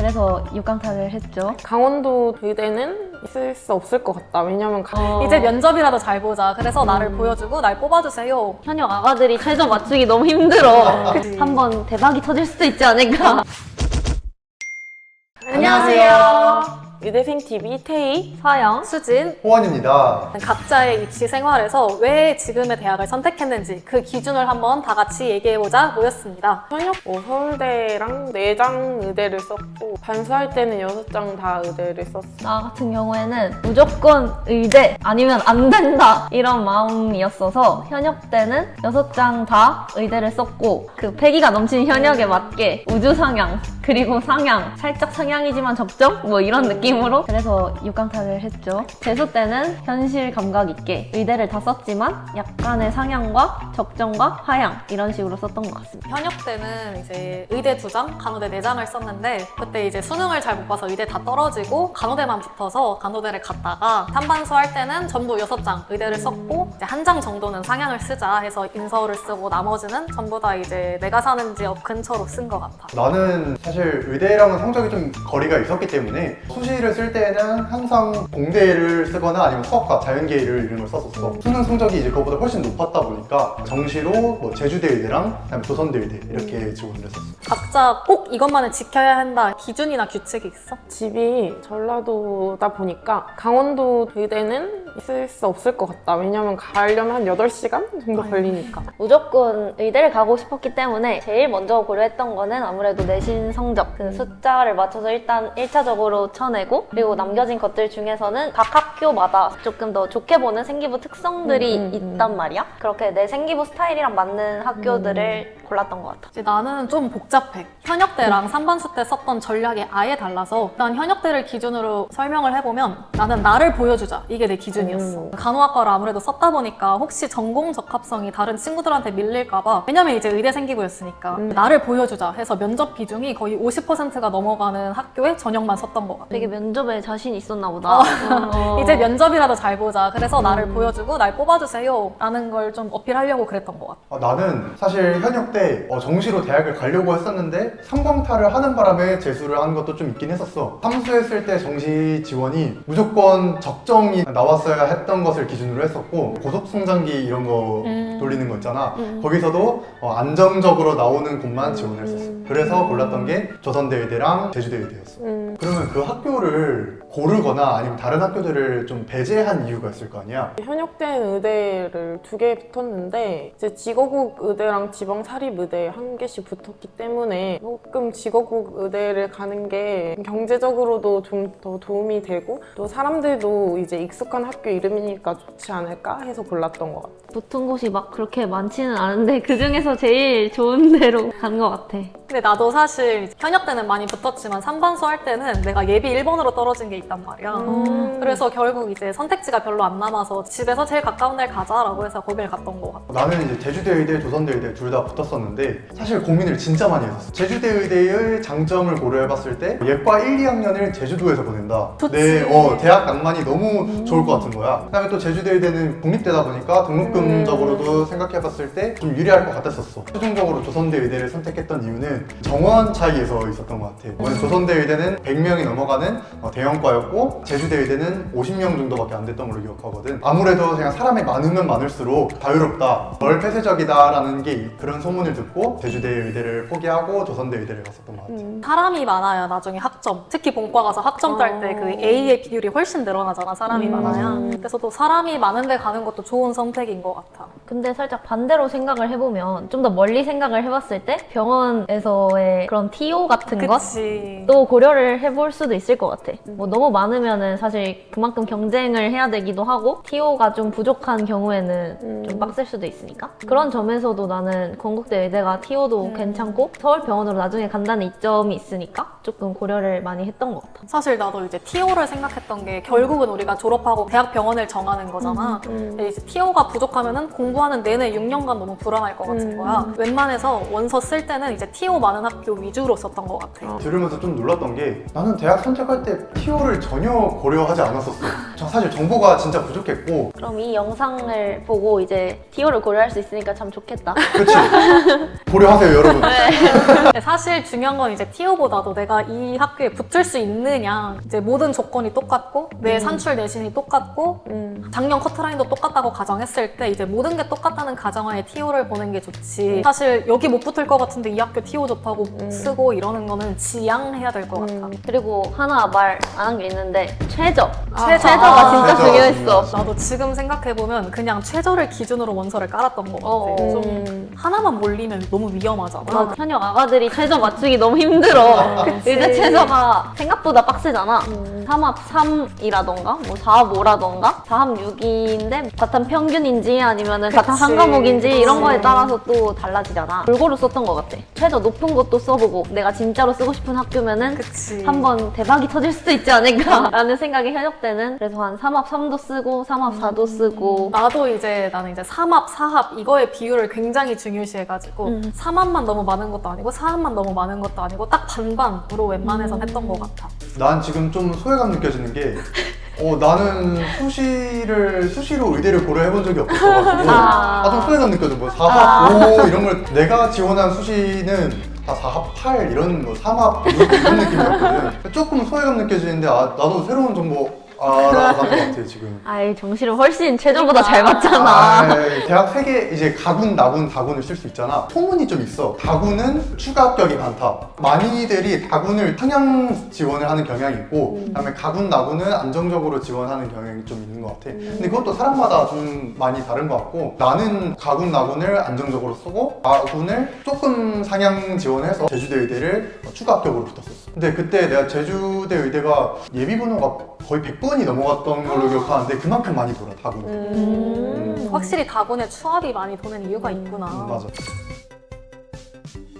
그래서 육강탈을 했죠. 강원도 의대는 있을 수 없을 것 같다. 왜냐면 이제 면접이라도 잘 보자. 그래서 나를 보여주고 날 뽑아주세요. 현역 아가들이 최저 맞추기 너무 힘들어. 한번 대박이 터질 수도 있지 않을까. 안녕하세요. 의대생TV 태희. 서영. 수진. 호원입니다. 각자의 입시 생활에서 왜 지금의 대학을 선택했는지 그 기준을 한번 다 같이 얘기해보자 모였습니다. 현역 서울대랑 4장 의대를 썼고 반수할 때는 6장 다 의대를 썼어. 나 같은 경우에는 무조건 의대 아니면 안 된다 이런 마음이었어서 현역 때는 6장 다 의대를 썼고 그 패기가 넘치는 현역에 맞게 우주 상향 그리고 상향 살짝 상향이지만 적정? 뭐 이런 느낌으로 그래서 육강탈을 했죠. 재수 때는 현실 감각 있게 의대를 다 썼지만 약간의 상향과 적정과 하향 이런 식으로 썼던 것 같습니다. 현역 때는 이제 의대 2장, 간호대 4장을 썼는데 그때 이제 수능을 잘 못 봐서 의대 다 떨어지고 간호대만 붙어서 간호대를 갔다가 탄반수 할 때는 전부 6장 의대를 썼고 이제 한 장 정도는 상향을 쓰자 해서 인서울을 쓰고 나머지는 전부 다 이제 내가 사는 지역 근처로 쓴 것 같아. 나는 사실 의대랑은 성적이 좀 거리가 있었기 때문에 수시를 쓸 때는 항상 공대를 쓰거나 아니면 수학과 자연계를 이런 걸 썼었어. 수능 성적이 이제 그거보다 훨씬 높았다 보니까 정시로 뭐 제주대 의대랑 그다음에 조선대 의대 이렇게 지원을 했었어. 각자 꼭 이것만은 지켜야 한다 기준이나 규칙이 있어? 집이 전라도다 보니까 강원도 의대는 있을 수 없을 것 같다. 왜냐면 가려면 한 8시간 정도 걸리니까. 무조건 의대를 가고 싶었기 때문에 제일 먼저 고려했던 거는 아무래도 내신 성적 그 숫자를 맞춰서 일단 1차적으로 쳐내고 그리고 남겨진 것들 중에서는 각 학교마다 조금 더 좋게 보는 생기부 특성들이 있단 말이야. 그렇게 내 생기부 스타일이랑 맞는 학교들을 골랐던 것 같아. 이제 나는 좀 복잡해. 현역 때랑 삼반수 때 썼던 전략이 아예 달라서 일단 현역 때를 기준으로 설명을 해보면 나는 나를 보여주자. 이게 내 기준이었어. 간호학과를 아무래도 썼다 보니까 혹시 전공 적합성이 다른 친구들한테 밀릴까봐 왜냐면 이제 의대 생기부였으니까 나를 보여주자 해서 면접 비중이 거의 50%가 넘어가는 학교에 전형만 썼던 것 같아. 되게 면접에 자신 있었나 보다. 이제 면접이라도 잘 보자. 그래서 나를 보여주고 날 뽑아주세요 라는 걸 좀 어필하려고 그랬던 것 같아. 나는 사실 현역 때 정시로 대학을 가려고 했었는데 삼광탈을 하는 바람에 재수를 한 것도 좀 있긴 했었어. 삼수했을 때 정시 지원이 무조건 적정이 나왔어야 했던 것을 기준으로 했었고 고속성장기 이런 거 돌리는 거 있잖아. 거기서도 안정적으로 나오는 곳만 지원을 했었어. 그래서 골랐던 게 조선대 의대랑 제주대 의대였어. 그러면 그 학교를 고르거나 아니면 다른 학교들을 좀 배제한 이유가 있을 거 아니야? 현역 때는 의대를 2개 붙었는데 이제 직어국 의대랑 지방 사립 의대 1개씩 붙었기 때문에 조금 직어국 의대를 가는 게 경제적으로도 좀 더 도움이 되고 또 사람들도 이제 익숙한 학교 이름이니까 좋지 않을까 해서 골랐던 것 같아. 붙은 곳이 막 그렇게 많지는 않은데 그 중에서 제일 좋은 데로 간 것 같아. 근데 나도 사실 현역 때는 많이 붙었지만 삼반수 할 때는 내가 예비 1번으로 떨어진 게 있단 말이야. 그래서 결국 이제 선택지가 별로 안 남아서 집에서 제일 가까운 데를 가자라고 해서 거기를 갔던 것 같아. 나는 이제 제주대 의대, 조선대 의대 둘 다 붙었었는데 사실 고민을 진짜 많이 했었어. 제주대 의대의 장점을 고려해봤을 때 예과 1, 2학년을 제주도에서 보낸다. 좋지. 내 대학 낭만이 너무 좋을 것 같은 거야. 그다음에 또 제주대 의대는 국립대다 보니까 등록금적으로도 생각해봤을 때 좀 유리할 것 같았었어. 최종적으로 조선대 의대를 선택했던 이유는 정원 차이에서 있었던 것 같아. 왜냐면 조선대 의대는 100명이 넘어가는 대형과였고 제주대 의대는 50명 정도밖에 안 됐던 걸로 기억하거든. 아무래도 그냥 사람이 많으면 많을수록 자유롭다, 덜 폐쇄적이다라는 게 그런 소문을 듣고 제주대 의대를 포기하고 조선대 의대를 갔었던 것 같아. 사람이 많아야 나중에 학점, 특히 본과 가서 학점 딸 때 그 A의 비율이 훨씬 늘어나잖아. 사람이 많아야. 그래서 또 사람이 많은 데 가는 것도 좋은 선택인 것 같아. 근데 살짝 반대로 생각을 해보면 좀 더 멀리 생각을 해봤을 때 병원에서의 그런 TO 같은 그치. 것도 고려를 해볼 수도 있을 것 같아. 뭐 너무 많으면은 사실 그만큼 경쟁을 해야 되기도 하고 TO가 좀 부족한 경우에는 좀 빡셀 수도 있으니까 그런 점에서도 나는 건국대 의대가 TO도 괜찮고 서울병원으로 나중에 간다는 이점이 있으니까 조금 고려를 많이 했던 것 같아. 사실 나도 이제 TO를 생각했던 게 결국은 우리가 졸업하고 대학 병원을 정하는 거잖아. 근데 이제 TO가 부족하면은 공부하는 내내 6년간 너무 불안할 것 같은 거야. 웬만해서 원서 쓸 때는 이제 TO 많은 학교 위주로 썼던 것 같아. 들으면서 좀 놀랐던 게 나는 대학 선택할 때 TO를 전혀 고려하지 않았었어. 사실 정보가 진짜 부족했고 그럼 이 영상을 보고 이제 TO를 고려할 수 있으니까 참 좋겠다. 그치? 고려하세요, 여러분. 근데 사실 중요한 건 이제 TO보다도 내가 이 학교에 붙을 수 있느냐, 이제 모든 조건이 똑같고 내 산출 내신이 똑같고 작년 커트라인도 똑같다고 가정했을 때 이제 모든 게 똑같다는 가정하에 TO를 보는 게 좋지. 사실 여기 못 붙을 것 같은데 이 학교 TO 좋다고 쓰고 이러는 거는 지양해야 될 것 같아. 그리고 하나 말 안 한 게 있는데 최저. 최저. 최저가 진짜 최저 중요했어. 나도 지금 생각해보면 그냥 최저를 기준으로 원서를 깔았던 것 같아. 어. 좀 하나만 몰리면 너무 위험하잖아. 맞아. 현역 아가들이 최저 맞추기 너무 힘들어. 의대 최저가 생각보다 빡세잖아. 3합 3이라던가, 뭐 4합 5라던가, 4합 6인데 과탐 평균인지 아니면은 과탐 한 과목인지 이런 거에 따라서 또 달라지잖아. 골고루 썼던 것 같아. 최저 높은 것도 써보고 내가 진짜로 쓰고 싶은 학교면은 그치. 한번 대박이 터질 수도 있지 않을까라는 생각이 현역 때는 그래서 한 3합 3도 쓰고 3합 4도 쓰고 나는 이제 3합, 4합 이거의 비율을 굉장히 중요시해가지고 3합만 너무 많은 것도 아니고 4합만 너무 많은 것도 아니고 딱 반반으로 웬만해선 했던 것 같아. 난 지금 좀 소외감 느껴지는 게 나는 수시로 의대를 고려해본 적이 없었어가지고 좀 소외감 느껴져. 뭐 4합 5 이런 걸 내가 지원한 수시는 다 4합 8 이런 뭐 3합 이런 느낌이었거든. 조금 소외감 느껴지는데 나도 새로운 정보 알아간 것 같아 지금. 아이 정시를 훨씬 최저보다 잘 맞잖아. 대학 3개 이제 가군, 나군, 다군을 쓸 수 있잖아. 소문이 좀 있어. 다군은 추가 합격이 많다. 많이들이 다군을 상향 지원을 하는 경향이 있고 그다음에 가군, 나군은 안정적으로 지원하는 경향이 좀 있는 것 같아. 근데 그것도 사람마다 좀 많이 다른 것 같고 나는 가군, 나군을 안정적으로 쓰고 나군을 조금 상향 지원해서 제주대 의대를 추가 합격으로 붙었었어. 근데 그때 내가 제주대 의대가 예비 번호가 거의 100번이 넘어갔던 걸로 기억하는데 그만큼 많이 돌아, 다군은. 확실히 다군에 추합이 많이 도는 이유가 있구나. 맞아.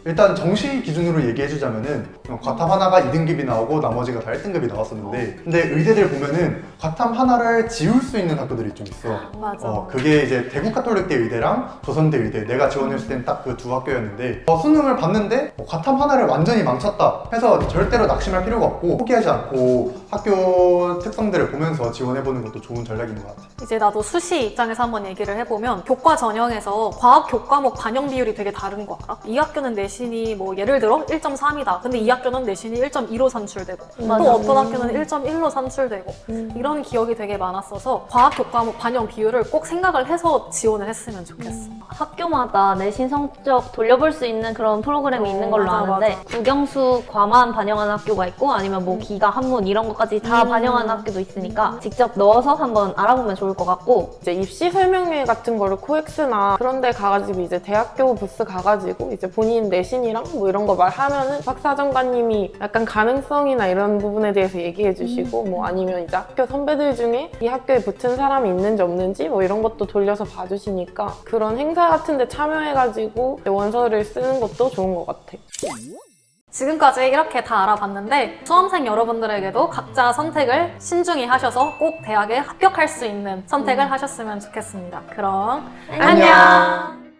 일단 정시 기준으로 얘기해주자면은 과탐 하나가 2등급이 나오고 나머지가 다 1등급이 나왔었는데 근데 의대들 보면은 과탐 하나를 지울 수 있는 학교들이 좀 있어. 맞아. 그게 이제 대구카톨릭대 의대랑 조선대 의대 내가 지원했을 때는 딱 그 두 학교였는데 수능을 봤는데 과탐 하나를 완전히 망쳤다 해서 절대로 낙심할 필요가 없고 포기하지 않고 학교 특성들을 보면서 지원해보는 것도 좋은 전략인 것 같아. 이제 나도 수시 입장에서 한번 얘기를 해보면 교과 전형에서 과학 교과목 반영 비율이 되게 다른 거 알아? 이 학교는 내신이 뭐 예를 들어 1.3이다. 근데 이 학교는 내신이 1.25 산출되고 맞아. 또 어떤 학교는 1.1로 산출되고 이런 기억이 되게 많았어서 과학 교과목 반영 비율을 꼭 생각을 해서 지원을 했으면 좋겠어. 학교마다 내신 성적 돌려볼 수 있는 그런 프로그램이 있는 걸로 맞아, 아는데 맞아. 국영수 과만 반영하는 학교가 있고 아니면 뭐 기가 한문 이런 것까지 다 반영하는 학교도 있으니까 직접 넣어서 한번 알아보면 좋을 것 같고 이제 입시 설명회 같은 거를 코엑스나 그런 데 가가지고 이제 대학교 부스 가가지고 이제 본인 내신이랑 뭐 이런 거 말하면은 박사정관님이 약간 가능성이나 이런 부분에 대해서 얘기해 주시고 뭐 아니면 이제 학교 선배들 중에 이 학교에 붙은 사람이 있는지 없는지 뭐 이런 것도 돌려서 봐주시니까 그런 행사 같은 데 참여해가지고 원서를 쓰는 것도 좋은 것 같아. 지금까지 이렇게 다 알아봤는데 수험생 여러분들에게도 각자 선택을 신중히 하셔서 꼭 대학에 합격할 수 있는 선택을 하셨으면 좋겠습니다. 그럼 안녕.